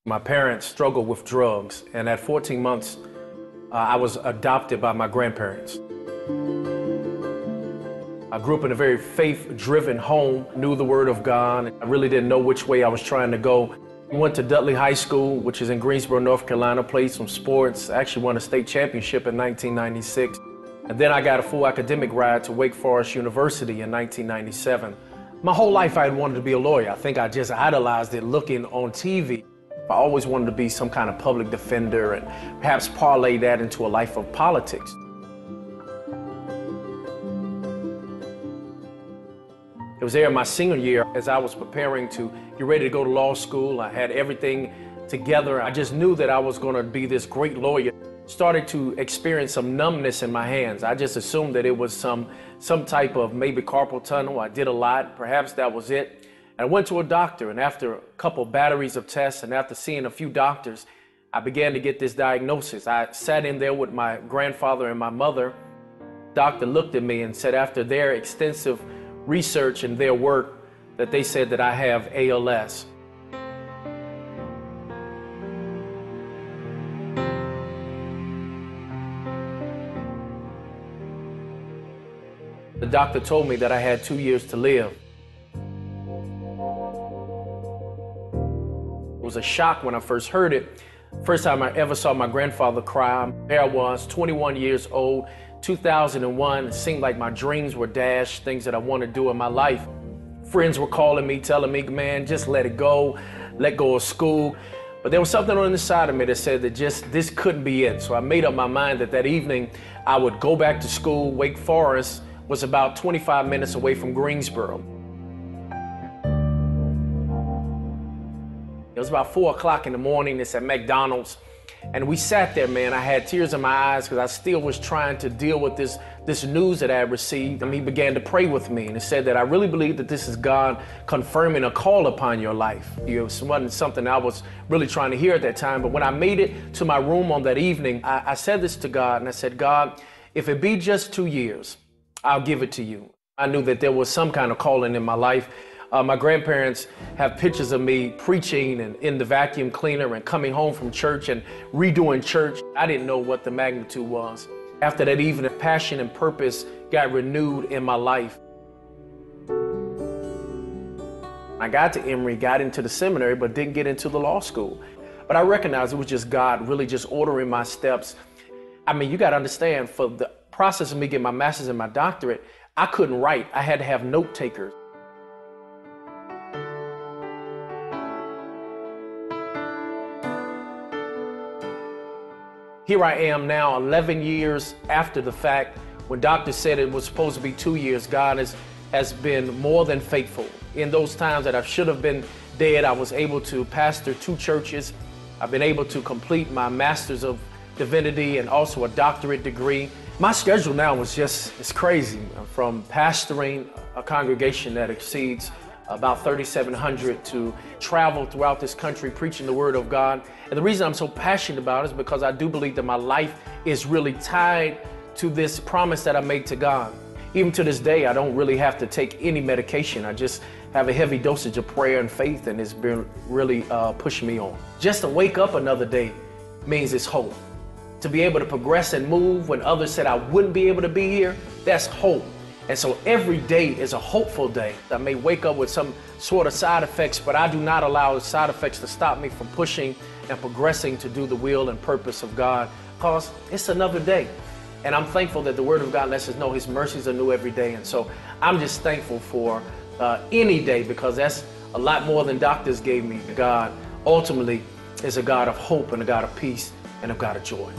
My parents struggled with drugs, and at 14 months, I was adopted by my grandparents. I grew up in a very faith-driven home, knew the Word of God. I really didn't know which way I was trying to go. I went to Dudley High School, which is in Greensboro, North Carolina, played some sports, actually won a state championship in 1996. And then I got a full academic ride to Wake Forest University in 1997. My whole life I had wanted to be a lawyer. I think I just idolized it looking on TV. I always wanted to be some kind of public defender and perhaps parlay that into a life of politics. It was there in my senior year as I was preparing to get ready to go to law school. I had everything together. I just knew that I was going to be this great lawyer. Started to experience some numbness in my hands. I just assumed that it was some type of maybe carpal tunnel. I did a lot. Perhaps that was it. I went to a doctor, and after a couple batteries of tests and after seeing a few doctors, I began to get this diagnosis. I sat in there with my grandfather and my mother. The doctor looked at me and said after their extensive research and their work that they said that I have ALS. The doctor told me that I had 2 years to live. It was a shock when I first heard it. First time I ever saw my grandfather cry. There I was, 21 years old, 2001. It seemed like my dreams were dashed, things that I wanted to do in my life. Friends were calling me, telling me, man, just let it go, let go of school. But there was something on the side of me that said that just this couldn't be it. So I made up my mind that that evening I would go back to school. Wake Forest was about 25 minutes away from Greensboro. It was about 4 o'clock in the morning. It's at McDonald's. And we sat there, man. I had tears in my eyes because I still was trying to deal with this news that I had received. And he began to pray with me. And he said that I really believe that this is God confirming a call upon your life. It wasn't something I was really trying to hear at that time. But when I made it to my room on that evening, I said this to God. And I said, God, if it be just 2 years, I'll give it to you. I knew that there was some kind of calling in my life. My grandparents have pictures of me preaching and in the vacuum cleaner and coming home from church and redoing church. I didn't know what the magnitude was. After that evening, passion and purpose got renewed in my life. I got to Emory, got into the seminary, but didn't get into the law school. But I recognized it was just God really just ordering my steps. I mean, you got to understand, for the process of me getting my master's and my doctorate, I couldn't write. I had to have note takers. Here I am now 11 years after the fact. When doctors said it was supposed to be 2 years, God has been more than faithful. In those times that I should have been dead, I was able to pastor 2 churches. I've been able to complete my Master's of Divinity and also a doctorate degree. My schedule now is it's crazy. From pastoring a congregation that exceeds about 3,700 to travel throughout this country preaching the Word of God. And the reason I'm so passionate about it is because I do believe that my life is really tied to this promise that I made to God. Even to this day, I don't really have to take any medication. I just have a heavy dosage of prayer and faith, and it's been really pushing me on. Just to wake up another day means it's hope. To be able to progress and move when others said I wouldn't be able to be here, that's hope. And so every day is a hopeful day. I may wake up with some sort of side effects, but I do not allow the side effects to stop me from pushing and progressing to do the will and purpose of God, because it's another day. And I'm thankful that the Word of God lets us know His mercies are new every day. And so I'm just thankful for any day, because that's a lot more than doctors gave me. God ultimately is a God of hope and a God of peace and a God of joy.